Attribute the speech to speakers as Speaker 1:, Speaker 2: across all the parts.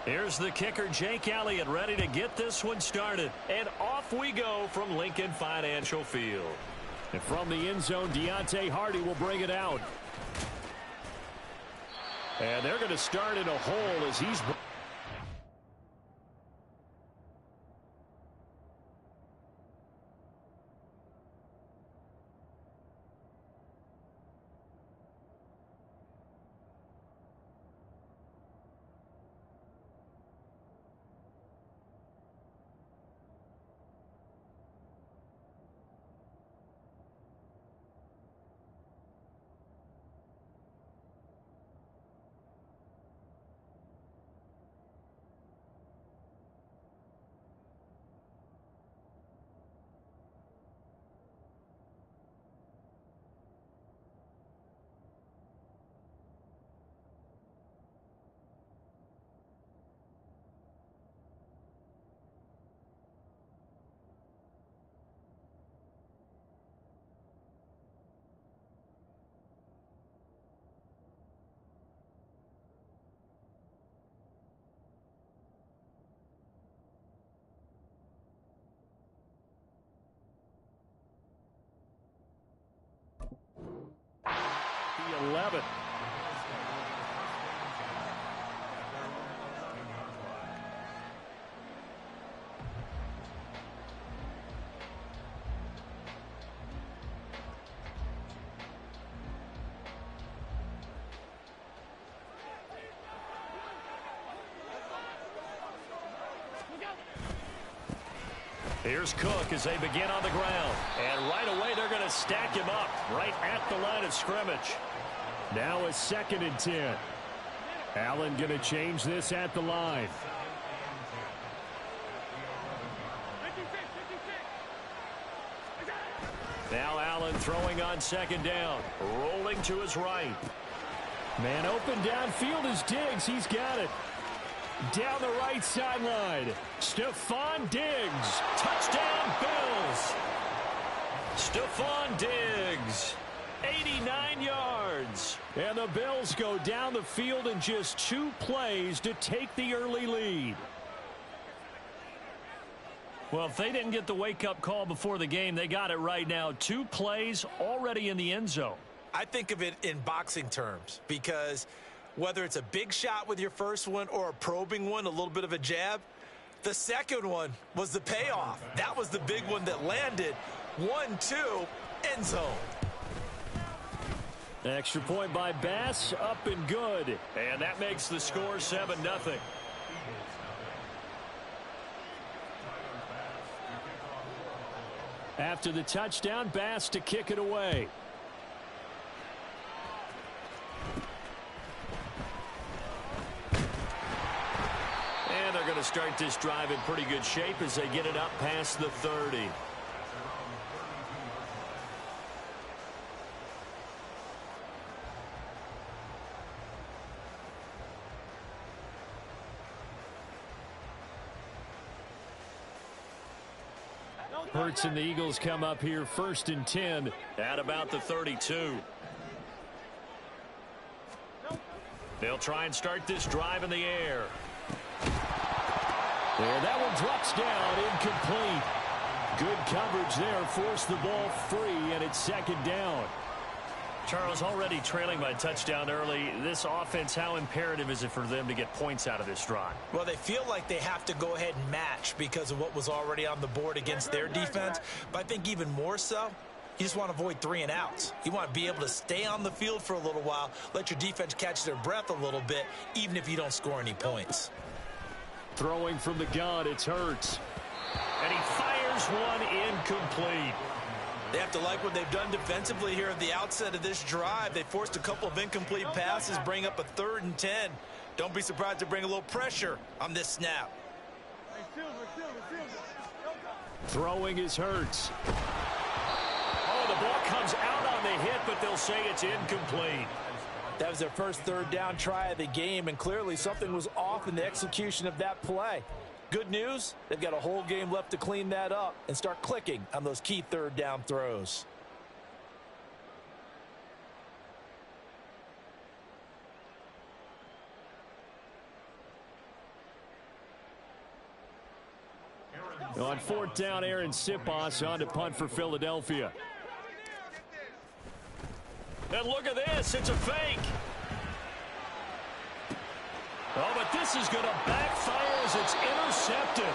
Speaker 1: Here's the kicker, Jake Elliott, ready to get this one started. And off we go from Lincoln Financial Field.
Speaker 2: And from the end zone, Deontay Hardy will bring it out. And they're going to start in a hole as he's... The 11.
Speaker 1: Here's Cook as they begin on the ground. And right away, they're going to stack him up right at the line of scrimmage.
Speaker 2: Now a 2nd and 10. Allen going to change this at the line.
Speaker 1: Now Allen throwing on 2nd down. Rolling to his right.
Speaker 2: Man open downfield is Diggs. He's got it. Down the right sideline. Stephon Diggs.
Speaker 1: Touchdown, Bills. Stephon Diggs. 89 yards.
Speaker 2: And the Bills go down the field in just 2 plays to take the early lead.
Speaker 1: Well, if they didn't get the wake-up call before the game, they got it right now. 2 plays already in the end zone.
Speaker 3: I think of it in boxing terms because whether it's a big shot with your first one or a probing one, a little bit of a jab, the second one was the payoff. That was the big one that landed. 1-2, end zone.
Speaker 2: Extra point by Bass, up and good.
Speaker 1: And that makes the score 7-0.
Speaker 2: After the touchdown, Bass to kick it away.
Speaker 1: And they're going to start this drive in pretty good shape as they get it up past the 30.
Speaker 2: Hurts and the Eagles come up here 1st and 10
Speaker 1: at about the 32. They'll try and start this drive in the air.
Speaker 2: And that one drops down, incomplete. Good coverage there, forced the ball free, and it's 2nd down.
Speaker 1: Charles, already trailing by touchdown early. This offense, how imperative is it for them to get points out of this drive?
Speaker 3: Well, they feel like they have to go ahead and match because of what was already on the board against their defense. But I think even more so, you just want to avoid 3 and outs. You want to be able to stay on the field for a little while, let your defense catch their breath a little bit, even if you don't score any points.
Speaker 2: Throwing from the gun, it's Hurts.
Speaker 1: And he fires one incomplete.
Speaker 3: They have to like what they've done defensively here at the outset of this drive. They forced a couple of incomplete passes, bring up a 3rd and 10. Don't be surprised to bring a little pressure on this snap.
Speaker 2: Throwing is Hurts.
Speaker 1: Oh, the ball comes out on the hit, but they'll say it's incomplete.
Speaker 3: That was their first 3rd down try of the game, and clearly something was off in the execution of that play. Good news, they've got a whole game left to clean that up and start clicking on those key 3rd down throws.
Speaker 2: On fourth down, Aaron Sipos on to punt for Philadelphia.
Speaker 1: And look at this. It's a fake. Oh, but this is going to backfire as it's intercepted.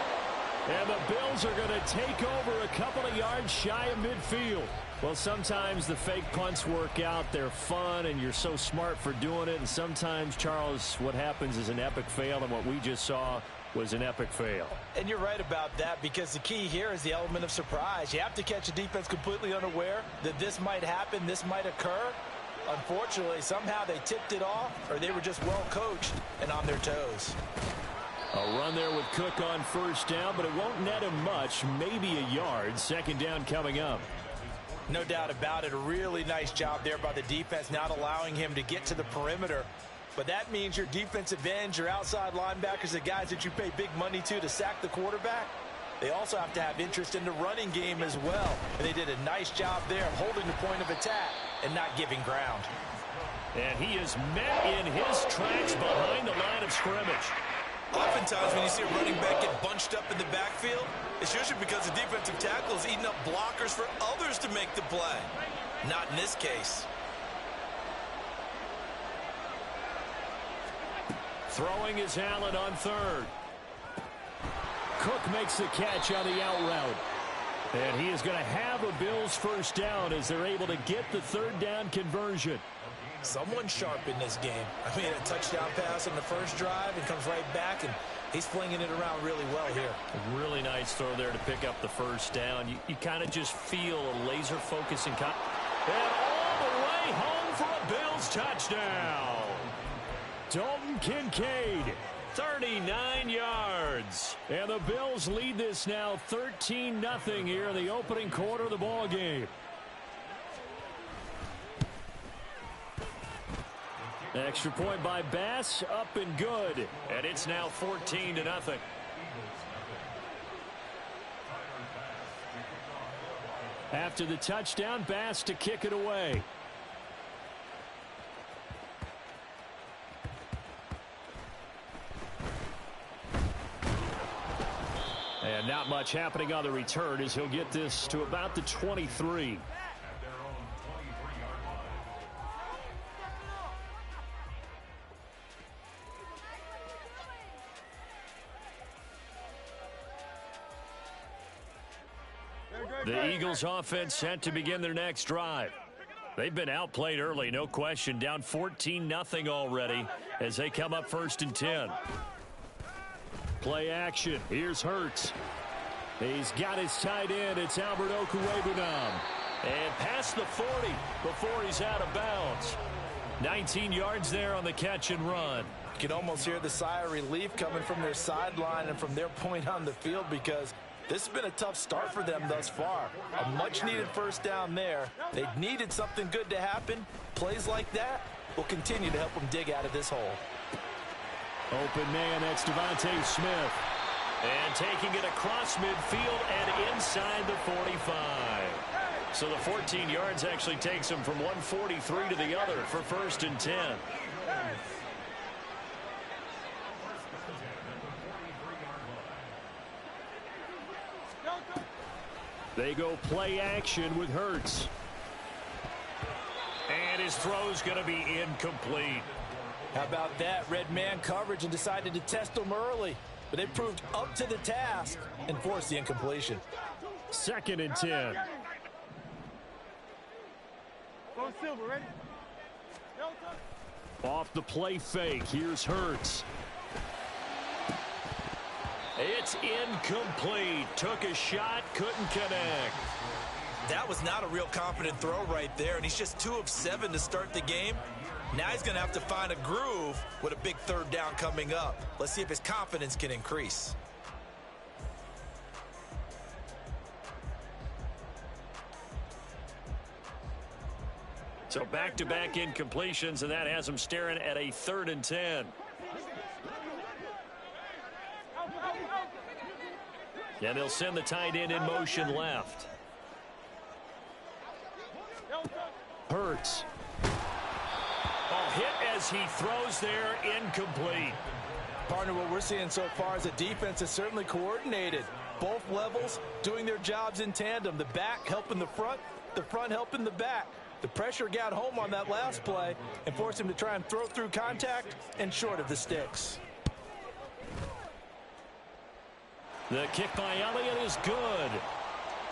Speaker 1: And the Bills are going to take over a couple of yards shy of midfield. Well, sometimes the fake punts work out. They're fun, and you're so smart for doing it. And sometimes, Charles, what happens is an epic fail, and what we just saw was an epic fail.
Speaker 3: And you're right about that, because the key here is the element of surprise. You have to catch a defense completely unaware that this might happen, this might occur. Unfortunately, somehow they tipped it off, or they were just well coached and on their toes.
Speaker 2: A run there with Cook on first down, but it won't net him much, maybe a yard. Second down coming up.
Speaker 3: No doubt about it. A really nice job there by the defense, not allowing him to get to the perimeter. But that means your defensive ends, your outside linebackers, the guys that you pay big money to sack the quarterback, they also have to have interest in the running game as well. And they did a nice job there of holding the point of attack and not giving ground.
Speaker 1: And he is met in his tracks behind the line of scrimmage.
Speaker 3: Oftentimes when you see a running back get bunched up in the backfield, it's usually because the defensive tackle is eating up blockers for others to make the play. Not in this case.
Speaker 2: Throwing is Allen on third. Cook makes the catch on the out route. And he is going to have a Bills first down as they're able to get the third down conversion.
Speaker 3: Someone sharp in this game. I mean, a touchdown pass on the first drive and comes right back, and he's flinging it around really well here.
Speaker 1: A really nice throw there to pick up the first down. You kind of just feel a laser focus and all the way home for a Bills touchdown.
Speaker 2: Dalton Kincaid, 39 yards. And the Bills lead this now 13-0 here in the opening quarter of the ball game. Extra point by Bass, up and good.
Speaker 1: And it's now 14-0.
Speaker 2: After the touchdown, Bass to kick it away. And not much happening on the return as he'll get this to about the 23. The Eagles offense set to begin their next drive. They've been outplayed early, no question. Down 14-0 already as they come up first and 10. Play action. Here's Hurts. He's got his tight end. It's Albert Okwuegbunam.
Speaker 1: And past the 40 before he's out of bounds.
Speaker 2: 19 yards there on the catch and run.
Speaker 3: You can almost hear the sigh of relief coming from their sideline and from their point on the field, because this has been a tough start for them thus far. A much-needed first down there. They needed something good to happen. Plays like that will continue to help them dig out of this hole.
Speaker 2: Open man, that's Devontae Smith.
Speaker 1: And taking it across midfield and inside the 45. So the 14 yards actually takes him from 143 to the other for first and 10.
Speaker 2: They go play action with Hurts.
Speaker 1: And his throw's going to be incomplete.
Speaker 3: How about that? Red man coverage and decided to test them early. But they proved up to the task and forced the incompletion.
Speaker 2: Second and 10.
Speaker 4: Go Silver, ready?
Speaker 2: Off the play fake. Here's Hurts.
Speaker 1: It's incomplete. Took a shot, couldn't connect.
Speaker 3: That was not a real confident throw right there, and he's just 2 of 7 to start the game. Now he's going to have to find a groove with a big third down coming up. Let's see if his confidence can increase.
Speaker 1: So back-to-back incompletions, and that has him staring at a 3rd and 10. And they'll send the tight end in motion left.
Speaker 2: Hurts.
Speaker 1: Oh, hit as he throws there, incomplete.
Speaker 3: Partner, what we're seeing so far is the defense is certainly coordinated. Both levels doing their jobs in tandem. The back helping the front helping the back. The pressure got home on that last play and forced him to try and throw through contact and short of the sticks.
Speaker 1: The kick by Elliott is good.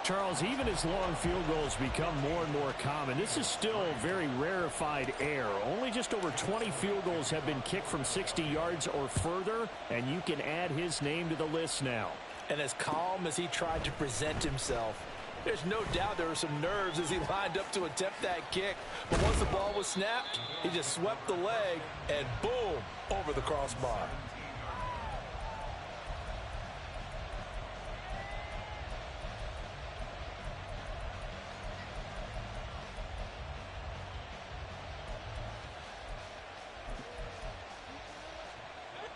Speaker 1: Charles, even as long field goals become more and more common, this is still very rarefied air. Only just over 20 field goals have been kicked from 60 yards or further, and you can add his name to the list now.
Speaker 3: And as calm as he tried to present himself, there's no doubt there were some nerves as he lined up to attempt that kick. But once the ball was snapped, he just swept the leg and boom, over the crossbar.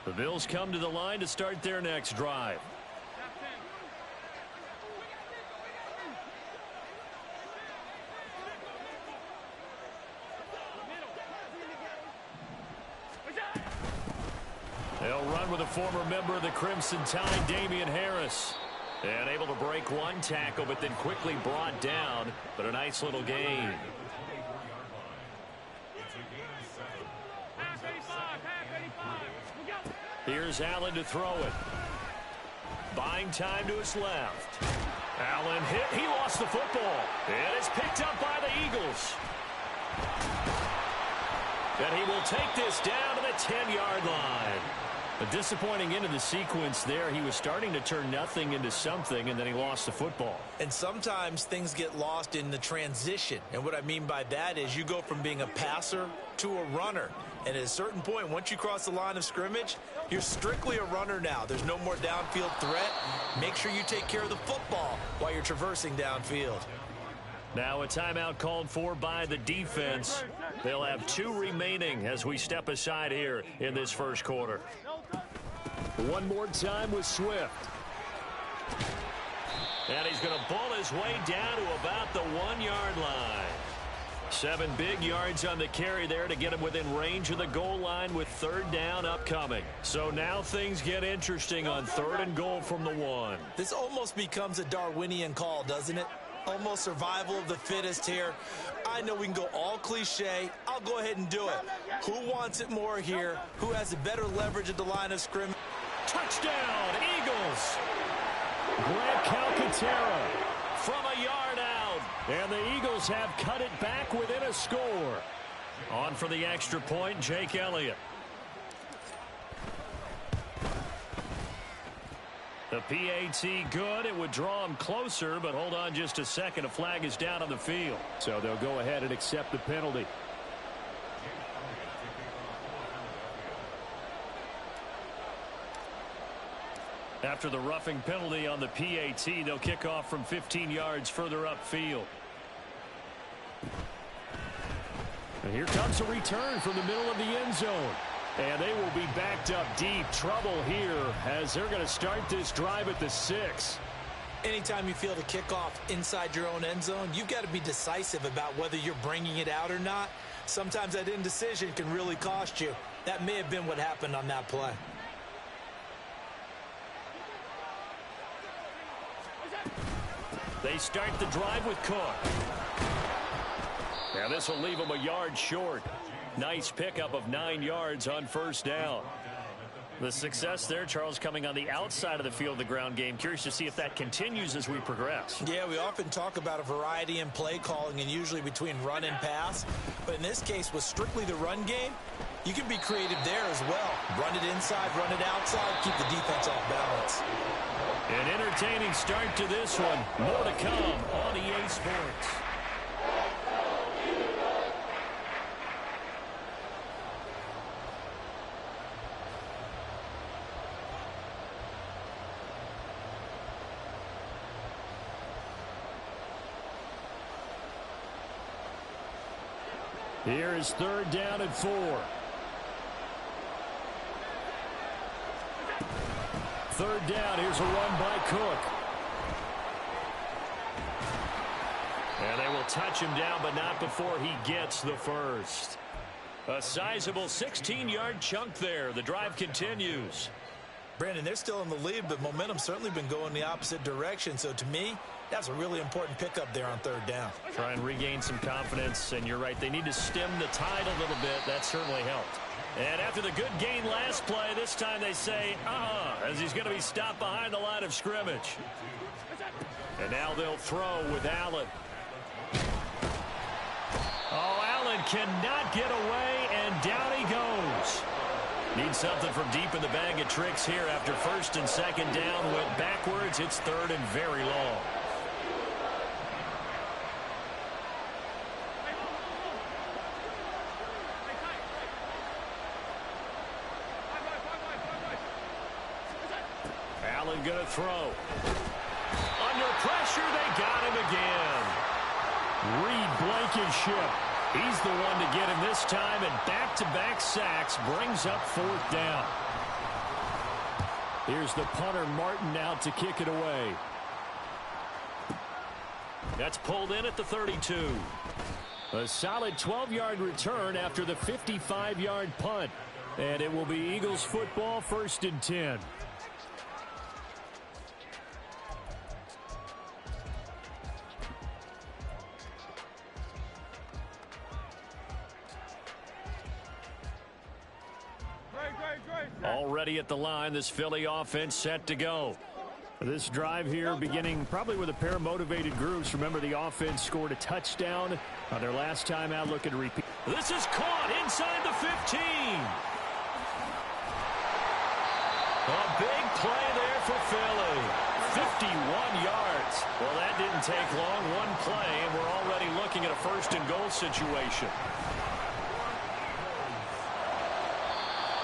Speaker 2: The Bills come to the line to start their next drive. They'll run with a former member of the Crimson Tide, Damian Harris. And able to break one tackle, but then quickly brought down. But a nice little gain. Here's Allen to throw it. Buying time to his left. Allen hit. He lost the football. And it's picked up by the Eagles. And he will take this down to the 10-yard line. A disappointing end of the sequence there. He was starting to turn nothing into something, and then he lost the football.
Speaker 3: And sometimes things get lost in the transition. And what I mean by that is you go from being a passer to a runner. And at a certain point, once you cross the line of scrimmage, you're strictly a runner now. There's no more downfield threat. Make sure you take care of the football while you're traversing downfield.
Speaker 2: Now a timeout called for by the defense. They'll have 2 remaining as we step aside here in this first quarter.
Speaker 1: One more time with Swift.
Speaker 2: And he's going to bull his way down to about the 1-yard line. 7 big yards on the carry there to get him within range of the goal line with 3rd down upcoming. So now things get interesting on 3rd and goal from the 1.
Speaker 3: This almost becomes a Darwinian call, doesn't it? Almost survival of the fittest here. I know we can go all cliche. I'll go ahead and do it. Who wants it more here? Who has the better leverage at the line of scrimmage?
Speaker 2: Touchdown, Eagles!
Speaker 1: Grant Calcaterra from a yard out. And the Eagles have cut it back within a score.
Speaker 2: On for the extra point, Jake Elliott. The PAT good. It would draw him closer, but hold on just a second. A flag is down on the field.
Speaker 1: So they'll go ahead and accept the penalty.
Speaker 2: After the roughing penalty on the PAT, they'll kick off from 15 yards further upfield.
Speaker 1: And here comes a return from the middle of the end zone. And they will be backed up deep. Trouble here as they're going to start this drive at the 6.
Speaker 3: Anytime you feel the kickoff inside your own end zone, you've got to be decisive about whether you're bringing it out or not. Sometimes that indecision can really cost you. That may have been what happened on that play.
Speaker 2: They start the drive with Cook. Now this will leave them a yard short. Nice pickup of 9 yards on 1st down. The success there, Charles, coming on the outside of the field, the ground game. Curious to see if that continues as we progress.
Speaker 3: Yeah, we often talk about a variety in play calling and usually between run and pass. But in this case, with strictly the run game, you can be creative there as well. Run it inside, run it outside, keep the defense off balance.
Speaker 2: An entertaining start to this one. More to come on EA Sports.
Speaker 1: Here is 3rd down and 4. 3rd down. Here's a run by Cook.
Speaker 2: And they will touch him down, but not before he gets the first. A sizable 16-yard chunk there. The drive continues.
Speaker 3: Brandon, they're still in the lead, but momentum's certainly been going the opposite direction. So to me, that's a really important pickup there on third down.
Speaker 2: Try and regain some confidence, and you're right, they need to stem the tide a little bit. That certainly helped. And after the good gain last play, this time they say, as he's going to be stopped behind the line of scrimmage. And now they'll throw with Allen. Oh, Allen cannot get away, and down he goes. Need something from deep in the bag of tricks here after first and second down. Went backwards. It's third and very long. Allen going to throw. Under pressure, they got him again. Reed Blankenship. He's the one to get him this time, and back-to-back sacks brings up fourth down. Here's the punter, Martin, out to kick it away. That's pulled in at the 32. A solid 12-yard return after the 55-yard punt. And it will be Eagles football, first and 10. Already at the line, this Philly offense set to go. This drive here beginning probably with a pair of motivated groups. Remember, the offense scored a touchdown on their last time out. Looking to repeat. This is caught inside the 15. A big play there for Philly. 51 yards. Well, that didn't take long. One play, and we're already looking at a first and goal situation.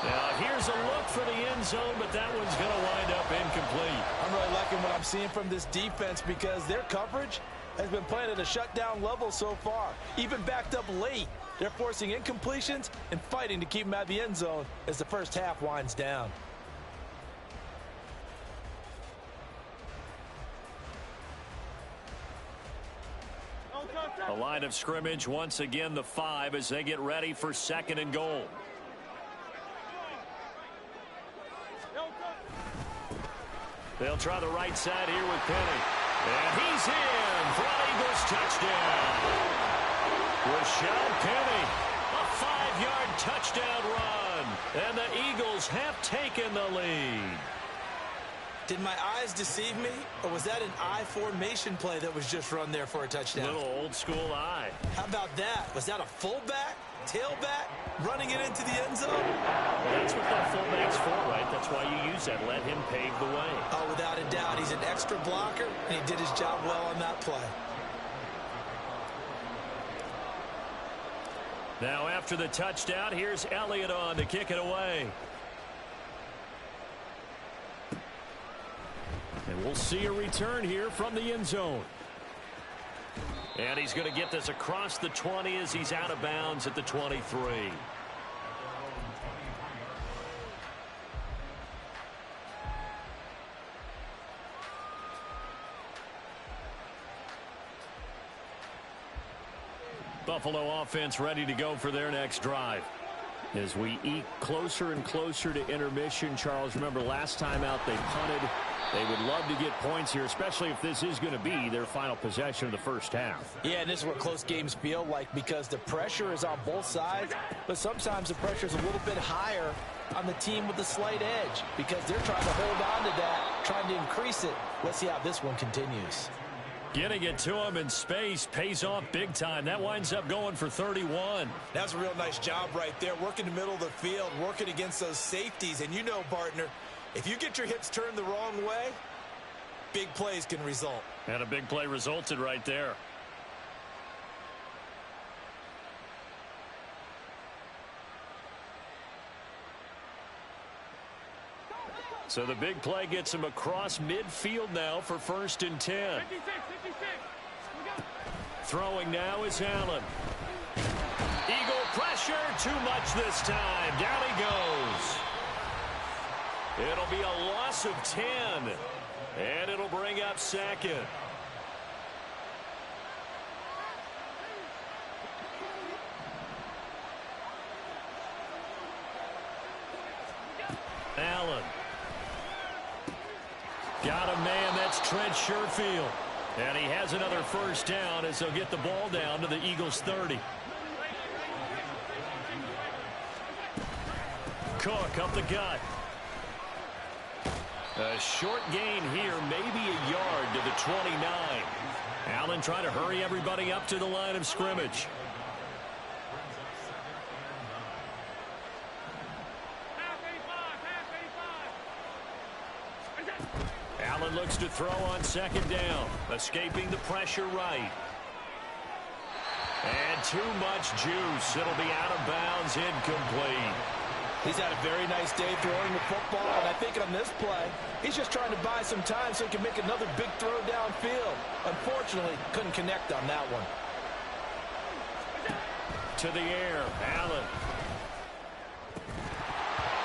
Speaker 2: Now, here's a look for the end zone, but that one's going to wind up incomplete.
Speaker 3: I'm really liking what I'm seeing from this defense because their coverage has been playing at a shutdown level so far. Even backed up late, they're forcing incompletions and fighting to keep them out of the end zone as the first half winds down.
Speaker 2: A line of scrimmage, once again the 5 as they get ready for second and goal. They'll try the right side here with Penny. And he's in for an Eagles touchdown. Rashad Penny, a 5-yard touchdown run. And the Eagles have taken the lead.
Speaker 3: Did my eyes deceive me, or was that an I formation play that was just run there for a touchdown?
Speaker 2: Little old school eye.
Speaker 3: How about that? Was that a fullback, tailback, running it into the end zone?
Speaker 2: Well, that's what that fullback's for, right? That's why you use that. Let him pave the way.
Speaker 3: Oh, without a doubt. He's an extra blocker, and he did his job well on that play.
Speaker 2: Now, after the touchdown, here's Elliott on to kick it away. And we'll see a return here from the end zone. And he's going to get this across the 20 as he's out of bounds at the 23. Buffalo offense ready to go for their next drive. As we eke closer and closer to intermission, Charles, remember last time out they punted. They would love to get points here, especially if this is going to be their final possession of the first half.
Speaker 3: Yeah, and this is what close games feel like because the pressure is on both sides, but sometimes the pressure is a little bit higher on the team with the slight edge because they're trying to hold on to that, trying to increase it. Let's see how this one continues.
Speaker 2: Getting it to him in space pays off big time. That winds up going for 31.
Speaker 3: That's a real nice job right there, working the middle of the field, working against those safeties. And you know, partner, if you get your hips turned the wrong way, big plays can result.
Speaker 2: And a big play resulted right there. So the big play gets him across midfield now for first and 10.
Speaker 4: 56.
Speaker 2: Throwing now is Allen. Eagle pressure, too much this time. Down he goes. It'll be a loss of 10. And it'll bring up second. Allen. Got a man, that's Trent Sherfield. And he has another first down as he'll get the ball down to the Eagles' 30. Cook up the gut. A short gain here, maybe a yard to the 29. Allen trying to hurry everybody up to the line of scrimmage. Allen looks to throw on second down, escaping the pressure right. And too much juice. It'll be out of bounds, incomplete.
Speaker 3: He's had a very nice day throwing the football, and I think on this play, he's just trying to buy some time so he can make another big throw downfield. Unfortunately, couldn't connect on that one.
Speaker 2: To the air, Allen.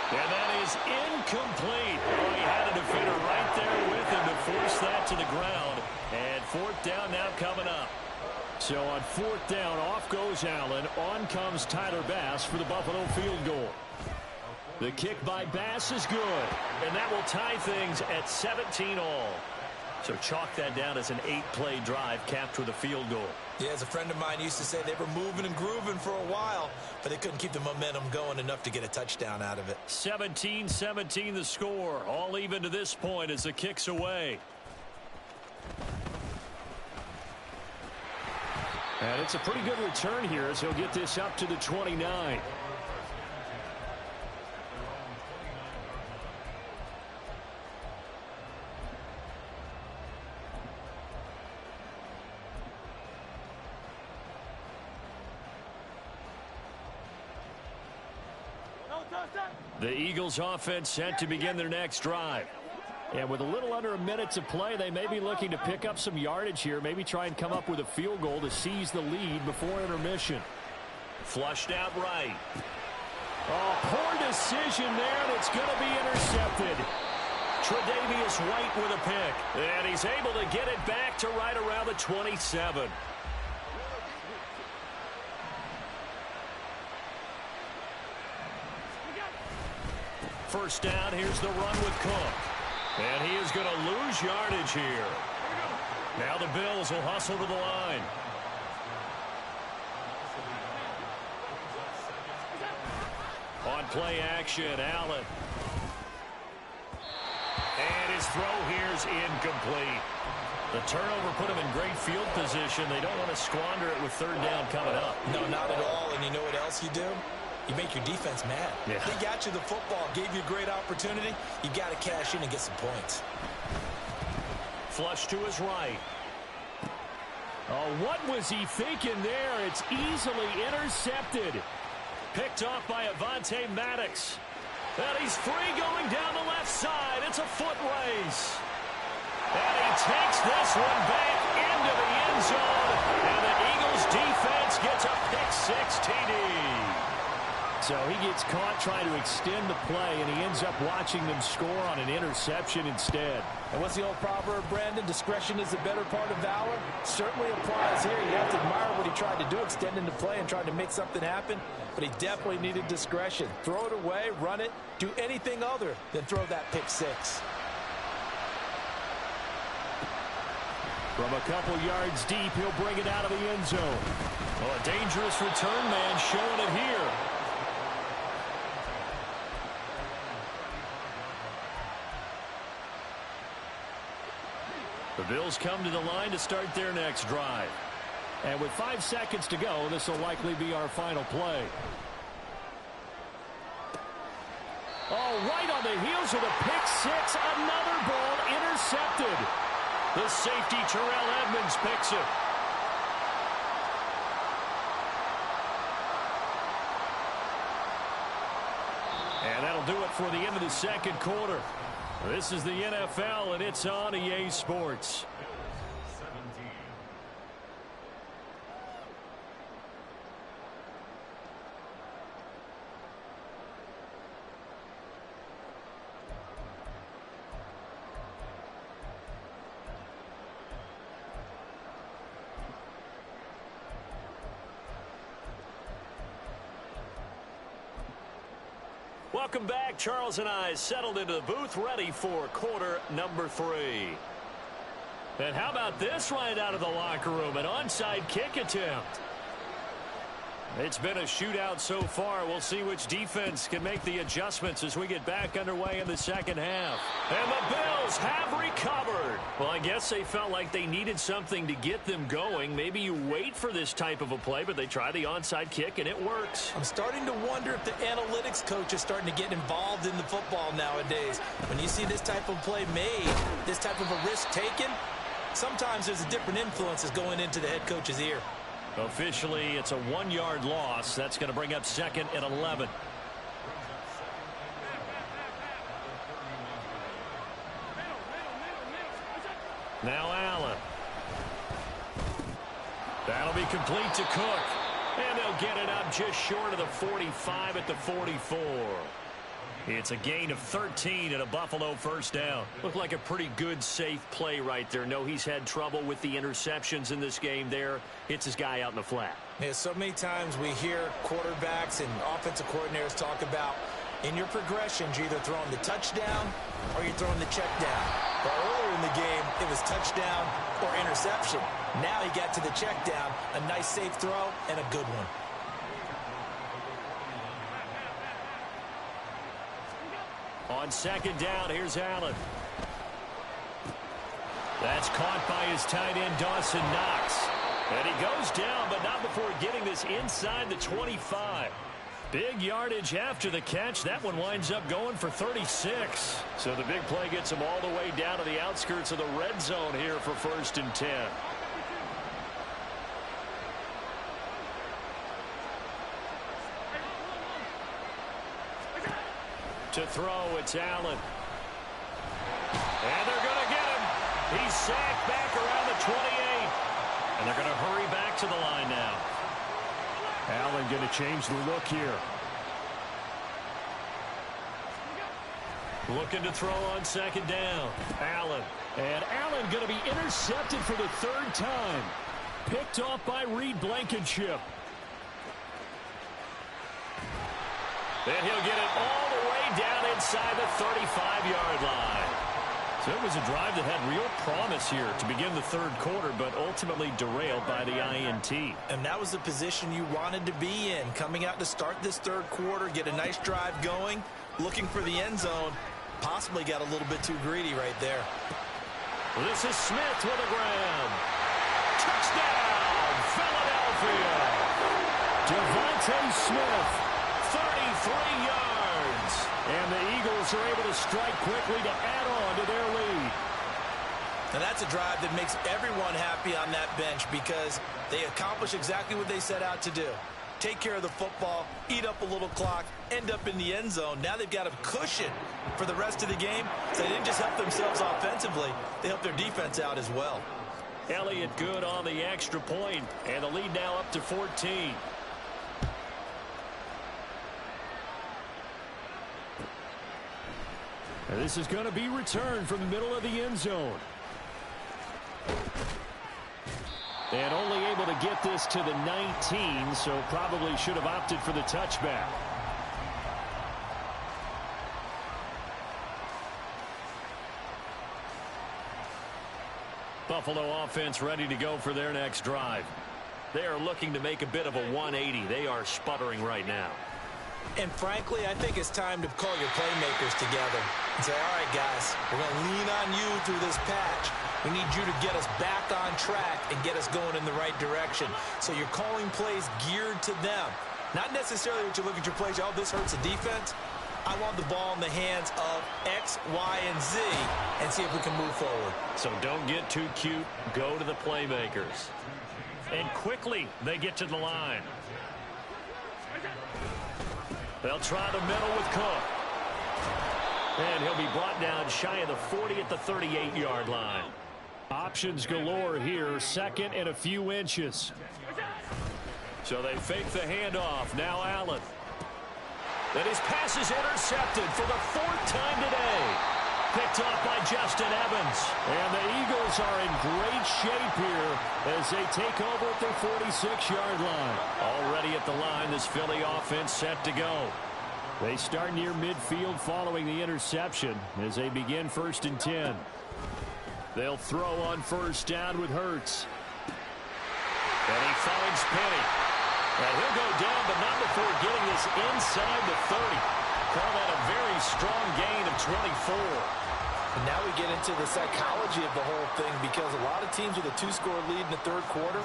Speaker 2: And that is incomplete. Oh, he had a defender right there with him to force that to the ground. And fourth down now coming up. So on fourth down, off goes Allen. On comes Tyler Bass for the Buffalo field goal. The kick by Bass is good. And that will tie things at 17 all. So chalk that down as an 8-play drive capped with a field goal.
Speaker 3: Yeah, as a friend of mine used to say, they were moving and grooving for a while, but they couldn't keep the momentum going enough to get a touchdown out of it.
Speaker 2: 17-17 the score. All even to this point as the kick's away. And it's a pretty good return here as he'll get this up to the 29. The Eagles offense set to begin their next drive. And with a little under a minute to play, they may be looking to pick up some yardage here. Maybe try and come up with a field goal to seize the lead before intermission. Flushed out right. Oh, poor decision there, and it's going to be intercepted. Tre'Davious White with a pick. And he's able to get it back to right around the 27. First down, here's the run with Cook. And he is going to lose yardage here. Now the Bills will hustle to the line. On play action, Allen. And his throw here is incomplete. The turnover put him in great field position. They don't want to squander it with third down coming up.
Speaker 3: No, not at all. And you know what else you do? You make your defense mad.
Speaker 2: Yeah.
Speaker 3: They got you the football, gave you a great opportunity. You got to cash in and get some points.
Speaker 2: Flush to his right. Oh, what was he thinking there? It's easily intercepted. Picked off by Avonte Maddox. And he's free going down the left side. It's a foot race. And he takes this one back into the end zone. And the Eagles defense gets a pick-6 TD. So he gets caught trying to extend the play, and he ends up watching them score on an interception instead.
Speaker 3: And what's the old proverb, Brandon? Discretion is the better part of valor. Certainly applies here. You have to admire what he tried to do, extending the play and trying to make something happen. But he definitely needed discretion. Throw it away, run it, do anything other than throw that pick-6.
Speaker 2: From a couple yards deep, he'll bring it out of the end zone. Well, a dangerous return man showing it here. The Bills come to the line to start their next drive. And with 5 seconds to go, this will likely be our final play. Oh, right on the heels of the pick-6, another ball intercepted. The safety, Terrell Edmonds, picks it. And that'll do it for the end of the second quarter. This is the NFL, and it's on EA Sports. Welcome back. Charles and I settled into the booth, ready for quarter number 3. And how about this right out of the locker room? An onside kick attempt. It's been a shootout so far. We'll see which defense can make the adjustments as we get back underway in the second half. And the Bills have recovered. Well, I guess they felt like they needed something to get them going. Maybe you wait for this type of a play, but they try the onside kick, and it works.
Speaker 3: I'm starting to wonder if the analytics coach is starting to get involved in the football nowadays. When you see this type of play made, this type of a risk taken, sometimes there's a different influences going into the head coach's ear.
Speaker 2: Officially, it's a 1-yard loss. That's going to bring up 2nd and 11. Now Allen. That'll be complete to Cook. And they'll get it up just short of the 45 at the 44. It's a gain of 13 and a Buffalo first down. Looked like a pretty good, safe play right there. No, he's had trouble with the interceptions in this game there. Hits his guy out in the flat.
Speaker 3: Yeah, so many times we hear quarterbacks and offensive coordinators talk about in your progressions, you're either throwing the touchdown or you're throwing the check down. But earlier in the game, it was touchdown or interception. Now he got to the check down, a nice safe throw and a good one.
Speaker 2: On second down, here's Allen. That's caught by his tight end, Dawson Knox. And he goes down, but not before getting this inside the 25. Big yardage after the catch. That one winds up going for 36. So the big play gets him all the way down to the outskirts of the red zone here for 1st and 10. To throw, it's Allen. And they're going to get him. He's sacked back around the 28. And they're going to hurry back to the line now.
Speaker 1: Allen going to change the look here.
Speaker 2: Looking to throw on second down. Allen.
Speaker 1: And Allen going to be intercepted for the 3rd time. Picked off by Reed Blankenship.
Speaker 2: Then he'll get it all the way down inside the 35-yard line. So it was a drive that had real promise here to begin the 3rd quarter, but ultimately derailed by the INT.
Speaker 3: And that was the position you wanted to be in, coming out to start this 3rd quarter, get a nice drive going, looking for the end zone. Possibly got a little bit too greedy right there.
Speaker 2: Well, this is Smith with a grab. Touchdown, Philadelphia.
Speaker 1: Devontae Smith.
Speaker 2: 33 yards.
Speaker 1: And the Eagles are able to strike quickly to add on to their lead.
Speaker 3: And that's a drive that makes everyone happy on that bench because they accomplish exactly what they set out to do. Take care of the football, eat up a little clock, end up in the end zone. Now they've got a cushion for the rest of the game. So they didn't just help themselves offensively, they helped their defense out as well.
Speaker 2: Elliott good on the extra point, and the lead now up to 14.
Speaker 1: And this is going to be returned from the middle of the end zone. And only able to get this to the 19, so probably should have opted for the touchback.
Speaker 2: Buffalo offense ready to go for their next drive. They are looking to make a bit of a 180. They are sputtering right now.
Speaker 3: And frankly, I think it's time to call your playmakers together and say, all right, guys, we're going to lean on you through this patch. We need you to get us back on track and get us going in the right direction. So you're calling plays geared to them. Not necessarily what you're looking at your plays. Oh, this hurts the defense. I want the ball in the hands of X, Y, and Z and see if we can move forward.
Speaker 2: So don't get too cute. Go to the playmakers. And quickly they get to the line. They'll try the middle with Cook. And he'll be brought down shy of the 40 at the 38-yard line.
Speaker 1: Options galore here, second and a few inches.
Speaker 2: So they fake the handoff. Now Allen. And his pass is intercepted for the 4th time today. Picked off by Justin Evans.
Speaker 1: And the Eagles are in great shape here as they take over at their 46-yard line.
Speaker 2: Already at the line, this Philly offense set to go.
Speaker 1: They start near midfield following the interception as they begin 1st and 10. They'll throw on 1st down with Hurts. And he finds Penny. And he'll go down, but not before getting this inside the 30. Call that a very strong gain of 24.
Speaker 3: And now we get into the psychology of the whole thing, because a lot of teams with a 2-score lead in the 3rd quarter,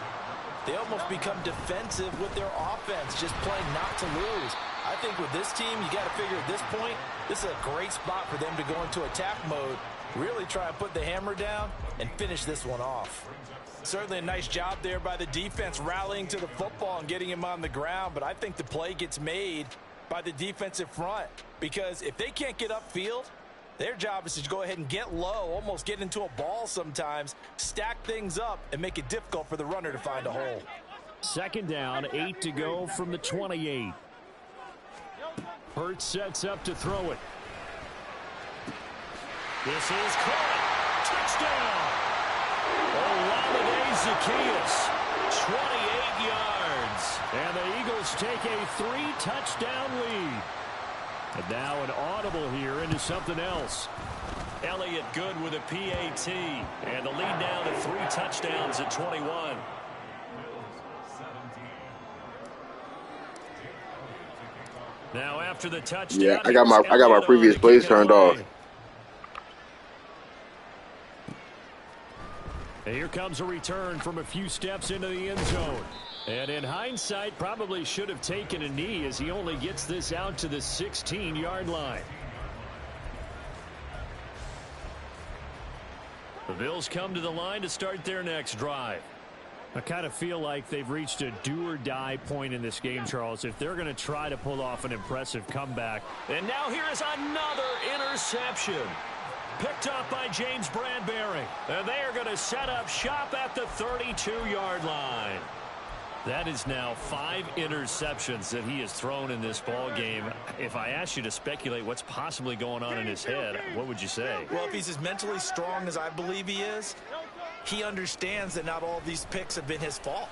Speaker 3: they almost become defensive with their offense, just playing not to lose. I think with this team, you got to figure at this point, this is a great spot for them to go into attack mode, really try and put the hammer down and finish this one off. Certainly a nice job there by the defense, rallying to the football and getting him on the ground, but I think the play gets made by the defensive front, because if they can't get upfield, their job is to go ahead and get low, almost get into a ball sometimes, stack things up, and make it difficult for the runner to find a hole.
Speaker 1: 2nd down, 8 to go from the 28. Hurts sets up to throw it. This is caught. Touchdown. Olamide Zaccheaus, 28 yards. And the Eagles take a 3-touchdown lead. And now an audible here into something else.
Speaker 2: Elliott good with a PAT. And the lead now to 3 touchdowns at 21. Now after the touchdown.
Speaker 5: Yeah, I got my previous plays turned off.
Speaker 1: And here comes a return from a few steps into the end zone. And in hindsight, probably should have taken a knee, as he only gets this out to the 16-yard line. The Bills come to the line to start their next drive. I kind of feel like they've reached a do-or-die point in this game, Charles, if they're going to try to pull off an impressive comeback.
Speaker 2: And now here is another interception. Picked up by James Bradbury. And they are going to set up shop at the 32-yard line.
Speaker 1: That is now 5 interceptions that he has thrown in this ball game. If I asked you to speculate what's possibly going on in his head, what would you say?
Speaker 3: Well, if he's as mentally strong as I believe he is, he understands that not all of these picks have been his fault.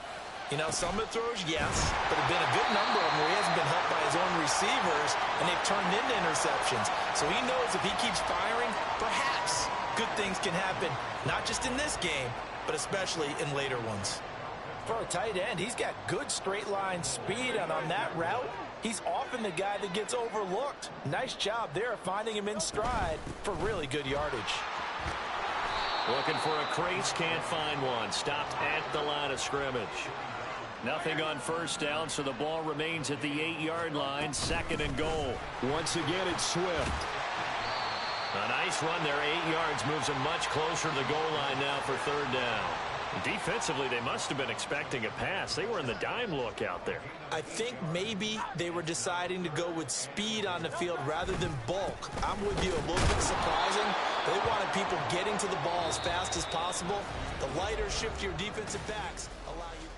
Speaker 3: You know, some of the throws, yes, but there have been a good number of them where he hasn't been helped by his own receivers, and they've turned into interceptions. So he knows if he keeps firing, perhaps good things can happen, not just in this game, but especially in later ones. For a tight end, he's got good straight line speed, and on that route, he's often the guy that gets overlooked. Nice job there finding him in stride for really good yardage.
Speaker 2: Looking for a crease, can't find one. Stopped at the line of scrimmage.
Speaker 1: Nothing on 1st down, so the ball remains at the 8-yard line, 2nd and goal. Once again, it's Swift.
Speaker 2: A nice run there, 8 yards, moves him much closer to the goal line now for 3rd down.
Speaker 1: Defensively, they must have been expecting a pass. They were in the dime look out there.
Speaker 3: I think maybe they were deciding to go with speed on the field rather than bulk. I'm with you, a little bit surprising. They wanted people getting to the ball as fast as possible. The lighter, shiftier defensive backs allow you.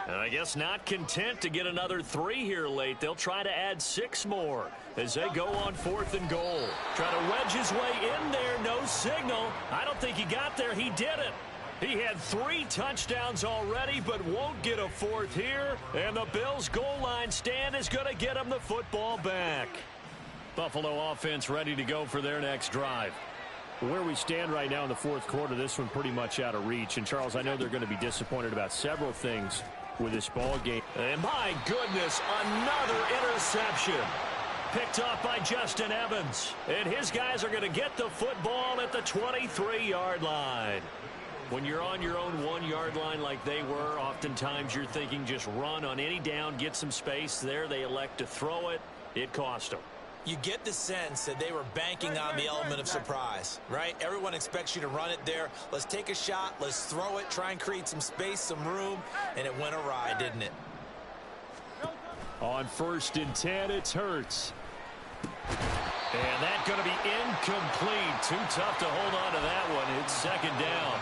Speaker 1: And I guess not content to get another 3 here late. They'll try to add 6 more as they go on 4th and goal.
Speaker 2: Try to wedge his way in there. No signal. I don't think he got there. He didn't. He had 3 touchdowns already, but won't get a 4th here. And the Bills' goal line stand is going to get him the football back.
Speaker 1: Buffalo offense ready to go for their next drive. Where we stand right now in the 4th quarter, this one pretty much out of reach. And, Charles, I know they're going to be disappointed about several things with this ball game.
Speaker 2: And, my goodness, another interception. Picked up by Justin Evans. And his guys are going to get the football at the 23-yard line.
Speaker 1: When you're on your own 1-yard line like they were, oftentimes you're thinking just run on any down, get some space. There they elect to throw it. It cost them.
Speaker 3: You get the sense that they were banking on the element of surprise, right? Everyone expects you to run it there. Let's take a shot. Let's throw it. Try and create some space, some room. And it went awry, didn't it?
Speaker 1: On 1st and 10, it's Hurts. And that's going to be incomplete. Too tough to hold on to that one. It's 2nd down.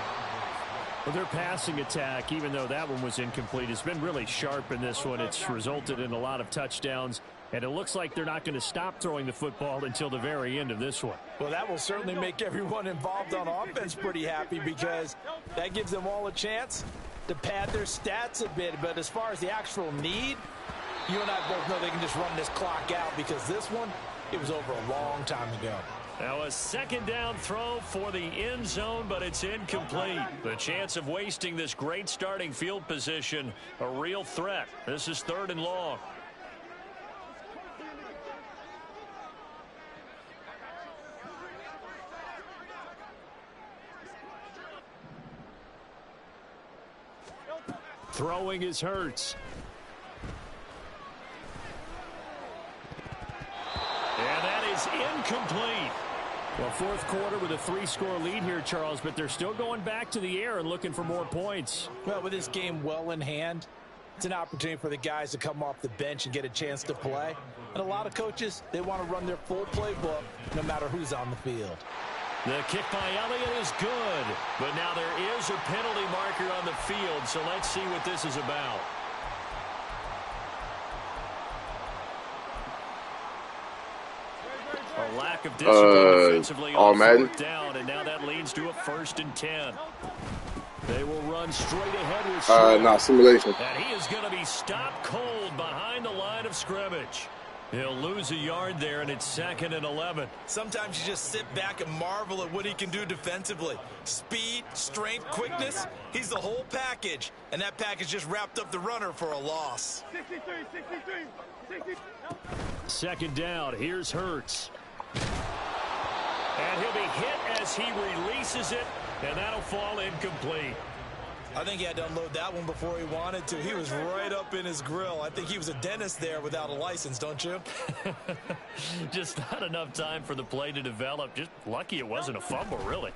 Speaker 1: Well, their passing attack, even though that one was incomplete, has been really sharp in this one. It's resulted in a lot of touchdowns, and it looks like they're not going to stop throwing the football until the very end of this one.
Speaker 3: Well, that will certainly make everyone involved on offense pretty happy because that gives them all a chance to pad their stats a bit. But as far as the actual need, you and I both know they can just run this clock out because this one, it was over a long time ago.
Speaker 2: Now a second down throw for the end zone, but it's incomplete. The chance of wasting this great starting field position, a real threat. This is 3rd and long.
Speaker 1: Throwing is Hurts.
Speaker 2: And that is incomplete.
Speaker 1: Well, 4th quarter with a 3-score lead here, Charles, but they're still going back to the air and looking for more points.
Speaker 3: Well, with this game well in hand, it's an opportunity for the guys to come off the bench and get a chance to play. And a lot of coaches, they want to run their full playbook no matter who's on the field.
Speaker 2: The kick by Elliott is good, but now there is a penalty marker on the field, so let's see what this is about. A lack of discipline defensively on 4th down, and now that leads to a 1st and 10. They will run straight ahead with
Speaker 5: Not simulation.
Speaker 2: and he is going to be stopped cold behind the line of scrimmage. He'll lose a yard there, and it's 2nd and 11.
Speaker 3: Sometimes you just sit back and marvel at what he can do defensively. Speed, strength, quickness, he's the whole package. And that package just wrapped up the runner for a loss.
Speaker 4: 63.
Speaker 1: 2nd down. Here's Hurts.
Speaker 2: And he'll be hit as he releases it, and that'll fall incomplete.
Speaker 3: I think he had to unload that one before he wanted to. He was right up in his grill. I think he was a dentist there without a license, don't you?
Speaker 2: Just not enough time for the play to develop. Just lucky it wasn't a fumble, really.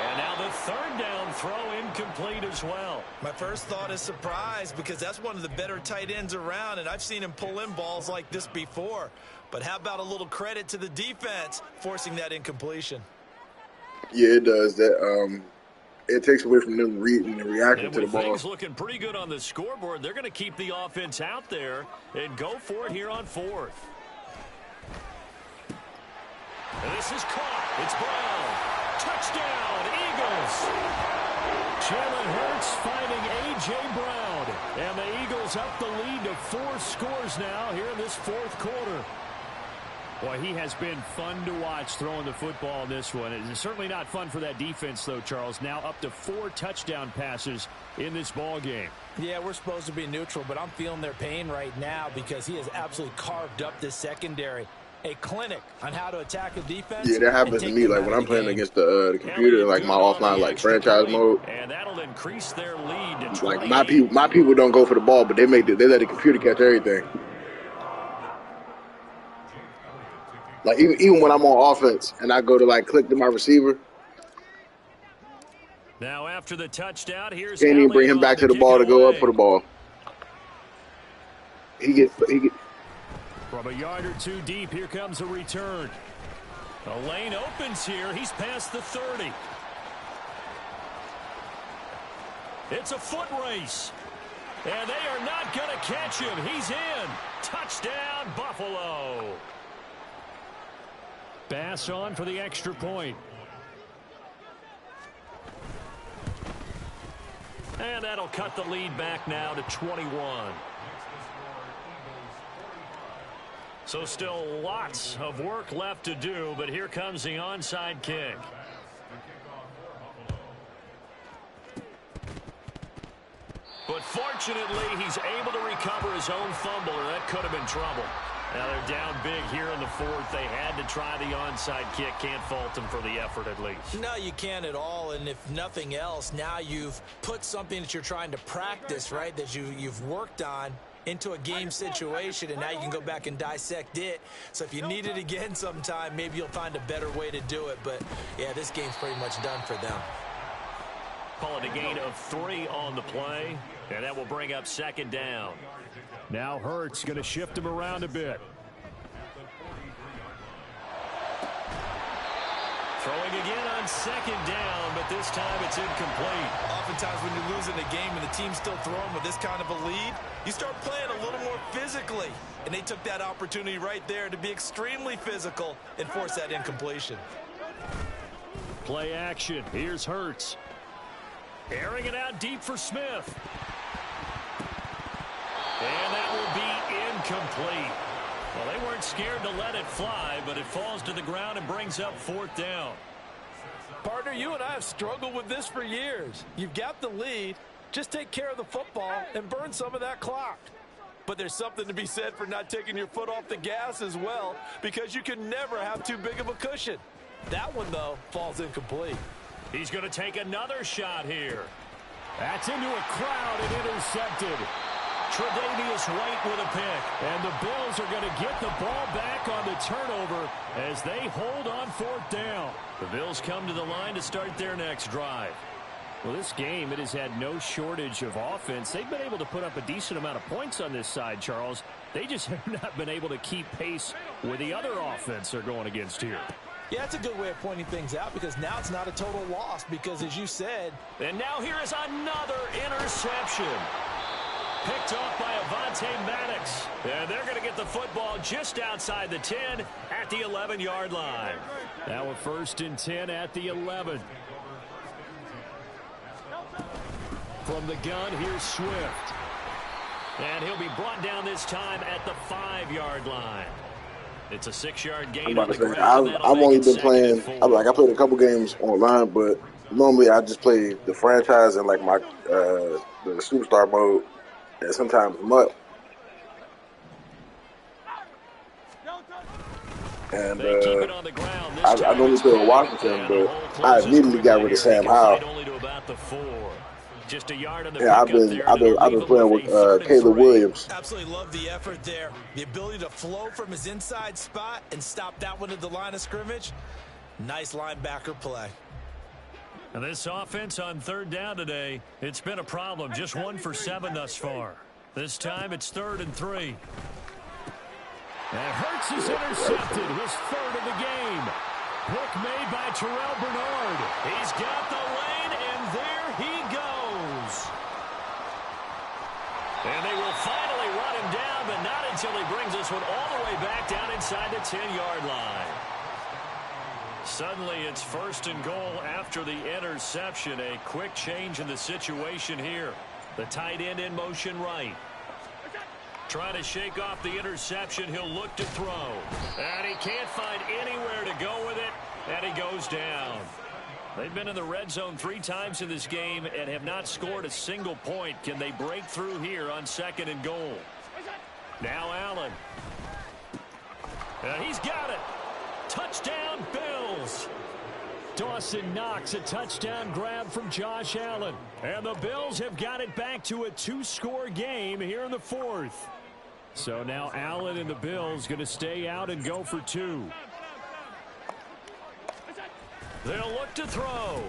Speaker 2: And now the 3rd down throw incomplete as well.
Speaker 3: My first thought is surprise because that's one of the better tight ends around, and I've seen him pull in balls like this before. But how about a little credit to the defense forcing that incompletion?
Speaker 5: Yeah, it does. That it takes away from them reading and reacting
Speaker 2: And
Speaker 5: to the
Speaker 2: with
Speaker 5: ball.
Speaker 2: things looking pretty good on the scoreboard, they're going to keep the offense out there and go for it here on 4th. And this is caught. It's Brown. Touchdown, Eagles.
Speaker 1: Jalen Hurts finding A.J. Brown. And the Eagles up the lead to 4 scores now here in this 4th quarter. Boy, he has been fun to watch throwing the football in this one. It's certainly not fun for that defense, though, Charles. Now up to 4 touchdown passes in this ball game.
Speaker 3: Yeah, we're supposed to be neutral, but I'm feeling their pain right now because he has absolutely carved up this secondary. A clinic on how to attack a defense.
Speaker 5: Yeah, that happens to me. Like when I'm playing against the computer, like my offline, like franchise mode.
Speaker 2: And that'll increase their lead to
Speaker 5: Like my people don't go for the ball, but they let the computer catch everything. Like even when I'm on offense and I go to like click to my receiver,
Speaker 2: Now after the touchdown, here's
Speaker 5: can't even bring him back to the ball to go up for the ball. He gets
Speaker 1: From a yard or 2 deep, here comes a return.
Speaker 2: A lane opens here. He's past the 30. It's a foot race. And they are not going to catch him. He's in. Touchdown, Buffalo.
Speaker 1: Bass on for the extra point.
Speaker 2: And that'll cut the lead back now to 21. So still lots of work left to do, but here comes the onside kick. But fortunately, he's able to recover his own fumble, or that could have been trouble. Now they're down big here in the 4th. They had to try the onside kick. Can't fault them for the effort at least.
Speaker 3: No, you can't at all. And if nothing else, now you've put something that you're trying to practice, right, that you've worked on into a game situation, and now you can go back and dissect it. So if you need it again sometime, maybe you'll find a better way to do it. But, yeah, this game's pretty much done for them.
Speaker 2: Call it a gain of 3 on the play, and that will bring up 2nd down.
Speaker 1: Now Hurts going to shift him around a bit.
Speaker 2: Throwing again on on second down, but this time it's incomplete.
Speaker 3: Oftentimes when you're losing a game and the team's still throwing with this kind of a lead, you start playing a little more physically. And they took that opportunity right there to be extremely physical and force that incompletion.
Speaker 1: Play action. Here's Hurts.
Speaker 2: Airing it out deep for Smith. And that will be incomplete. Well, they weren't scared to let it fly, but it falls to the ground and brings up fourth down.
Speaker 3: Partner, you and I have struggled with this for years. You've got the lead. Just take care of the football and burn some of that clock. But there's something to be said for not taking your foot off the gas as well, because you can never have too big of a cushion. That one, though, falls incomplete.
Speaker 2: He's going to take another shot here.
Speaker 1: That's into a crowd and intercepted. Tre'Davious White with a pick. And the Bills are going to get the ball back on the turnover as they hold on fourth down.
Speaker 2: The Bills come to the line to start their next drive.
Speaker 1: Well, this game, it has had no shortage of offense. They've been able to put up a decent amount of points on this side, Charles. They just have not been able to keep pace with the other offense they're going against here.
Speaker 3: Yeah, that's a good way of pointing things out, because now it's not a total loss because, as you said.
Speaker 2: And now here is another interception. Picked off by Avonte Maddox. And they're going to get the football just outside the 10 at the 11-yard line.
Speaker 1: Now a 1st and 10 at the 11. From the gun, here's Swift.
Speaker 2: And he'll be brought down this time at the 5-yard line. It's a 6-yard gain.
Speaker 5: I'm about to say, I've only been playing, I played a couple games online, but normally I just play the franchise and like my the superstar mode, and sometimes MUT. And I normally play with Washington, but I immediately got rid of Sam Howell.
Speaker 2: Just a yard on the
Speaker 5: yeah, I've been playing with Caleb Williams.
Speaker 3: Absolutely love the effort there. The ability to flow from his inside spot and stop that one at the line of scrimmage. Nice linebacker play.
Speaker 2: And this offense on 3rd down today, it's been a problem. Just 1 for 7 thus far. This time it's 3rd and 3.
Speaker 1: And Hurts is intercepted. His 3rd of the game. Pick made by Terrell Bernard.
Speaker 2: He's got the lane, and there he goes. And they will finally run him down, but not until he brings this one all the way back down inside the 10-yard line. Suddenly it's 1st and goal after the interception. A quick change in the situation here. The tight end in motion right. Trying to shake off the interception. He'll look to throw. And he can't find anywhere to go with it. And he goes down. They've been in the red zone 3 times in this game and have not scored a single point. Can they break through here on 2nd and goal? Now Allen. And he's got it. Touchdown, Bills.
Speaker 1: Dawson Knox, a touchdown grab from Josh Allen. And the Bills have got it back to a 2-score game here in the 4th. So now Allen and the Bills going to stay out and go for 2.
Speaker 2: They'll look to throw.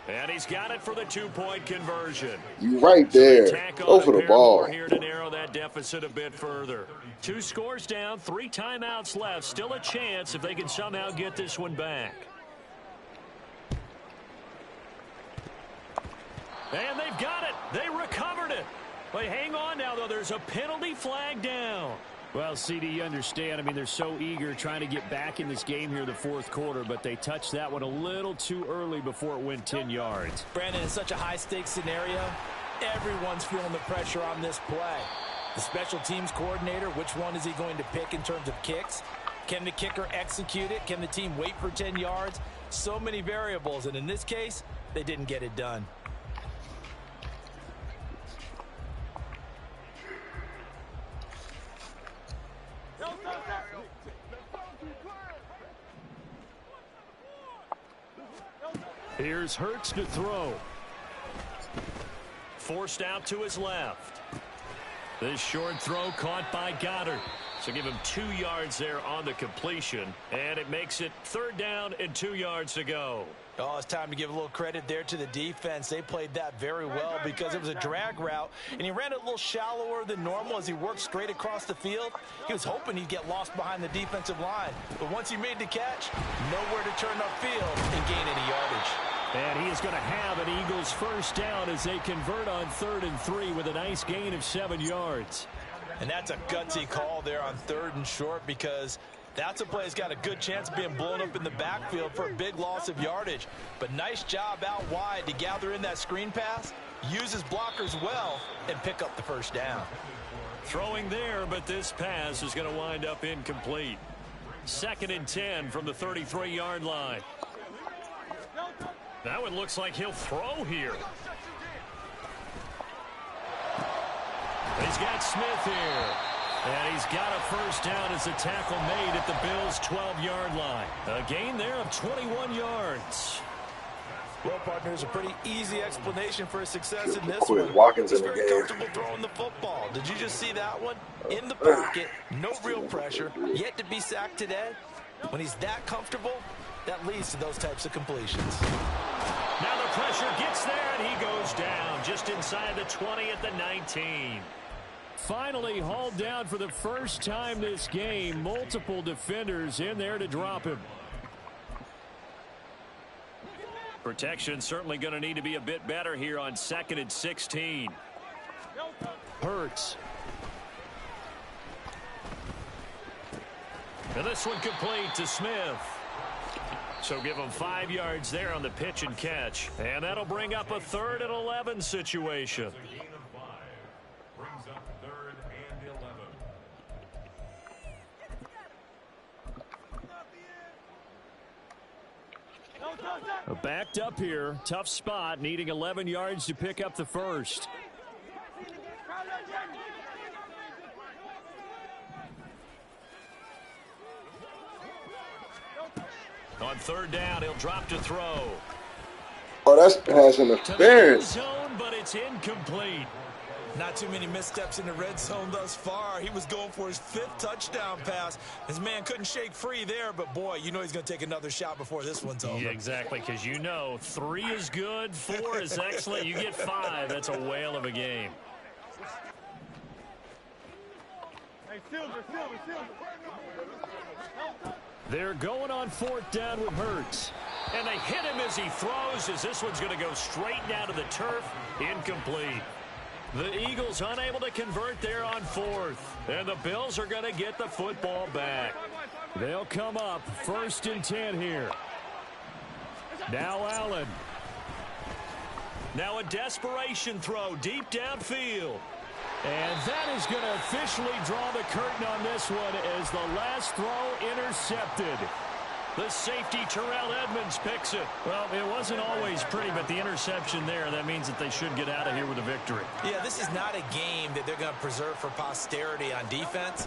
Speaker 2: And he's got it for the 2-point conversion.
Speaker 5: You right there. Go for the ball.
Speaker 2: Here to narrow that deficit a bit further. 2 scores down, 3 timeouts left. Still a chance if they can somehow get this one back. And they've got it. They recovered it. But hang on now, though. There's a penalty flag down.
Speaker 1: Well, CD, you understand. I mean, they're so eager trying to get back in this game here in the 4th quarter, but they touched that one a little too early before it went 10 yards.
Speaker 3: Brandon, in such a high-stakes scenario, everyone's feeling the pressure on this play. The special teams coordinator, which one is he going to pick in terms of kicks? Can the kicker execute it? Can the team wait for 10 yards? So many variables, and in this case, they didn't get it done.
Speaker 1: Here's Hurts to throw.
Speaker 2: Forced out to his left. This short throw caught by Goddard. So give him 2 yards there on the completion, and it makes it 3rd down and 2 yards to go.
Speaker 3: Oh, it's time to give a little credit there to the defense. They played that very well because it was a drag route, and he ran it a little shallower than normal as he worked straight across the field. He was hoping he'd get lost behind the defensive line, but once he made the catch, nowhere to turn upfield and gain any yardage.
Speaker 1: And he is going to have an Eagles first down as they convert on 3rd and 3 with a nice gain of 7 yards.
Speaker 3: And that's a gutsy call there on 3rd and short because that's a play that's got a good chance of being blown up in the backfield for a big loss of yardage. But nice job out wide to gather in that screen pass, use his blockers well, and pick up the first down.
Speaker 2: Throwing there, but this pass is going to wind up incomplete. 2nd and 10 from the 33-yard line. That one looks like he'll throw here. He's got Smith here. And he's got a first down as a tackle made at the Bills' 12-yard line. A gain there of 21 yards.
Speaker 3: Well, partner, there's a pretty easy explanation for his success in this
Speaker 5: Quit
Speaker 3: one.
Speaker 5: Watkins
Speaker 3: He's
Speaker 5: in the
Speaker 3: very
Speaker 5: game.
Speaker 3: comfortable throwing the football. Did you just see that one? In the pocket, no real pressure, yet to be sacked today. When he's that comfortable, that leads to those types of completions.
Speaker 2: Now the pressure gets there, and he goes down just inside the 20 at the 19.
Speaker 1: Finally hauled down for the first time this game. Multiple defenders in there to drop him.
Speaker 2: Protection certainly going to need to be a bit better here on 2nd and 16.
Speaker 1: Hurts.
Speaker 2: And this one complete to Smith. So give him 5 yards there on the pitch and catch. And that'll bring up a 3rd and 11 situation.
Speaker 1: Backed up here. Tough spot. Needing 11 yards to pick up the first.
Speaker 2: On 3rd down, he'll drop to throw.
Speaker 5: Oh, that's pass interference.
Speaker 2: Zone, but it's incomplete.
Speaker 3: Not too many missteps in the red zone thus far. He was going for his 5th touchdown pass. His man couldn't shake free there, but boy, you know he's going to take another shot before this one's over.
Speaker 2: Yeah, exactly, because you know 3 is good, 4 is excellent. You get 5, that's a whale of a game.
Speaker 4: Hey, Silver.
Speaker 1: They're going on 4th down with Hurts.
Speaker 2: And they hit him as he throws, as this one's going to go straight down to the turf. Incomplete. The Eagles unable to convert there on 4th. And the Bills are going to get the football back.
Speaker 1: They'll come up 1st and 10 here. Now Allen.
Speaker 2: Now a desperation throw deep downfield.
Speaker 1: And that is going to officially draw the curtain on this one as the last throw intercepted.
Speaker 2: The safety, Terrell Edmonds, picks it.
Speaker 1: Well, it wasn't always pretty, but the interception there, that means that they should get out of here with a victory.
Speaker 3: Yeah, this is not a game that they're going to preserve for posterity on defense,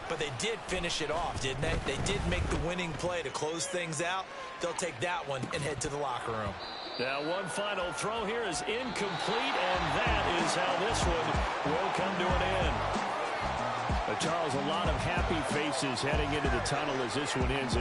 Speaker 3: but they did finish it off, didn't they? They did make the winning play to close things out. They'll take that one and head to the locker room.
Speaker 2: Now one final throw here is incomplete, and that is how this one will come to an end.
Speaker 1: Charles, a lot of happy faces heading into the tunnel as this one ends.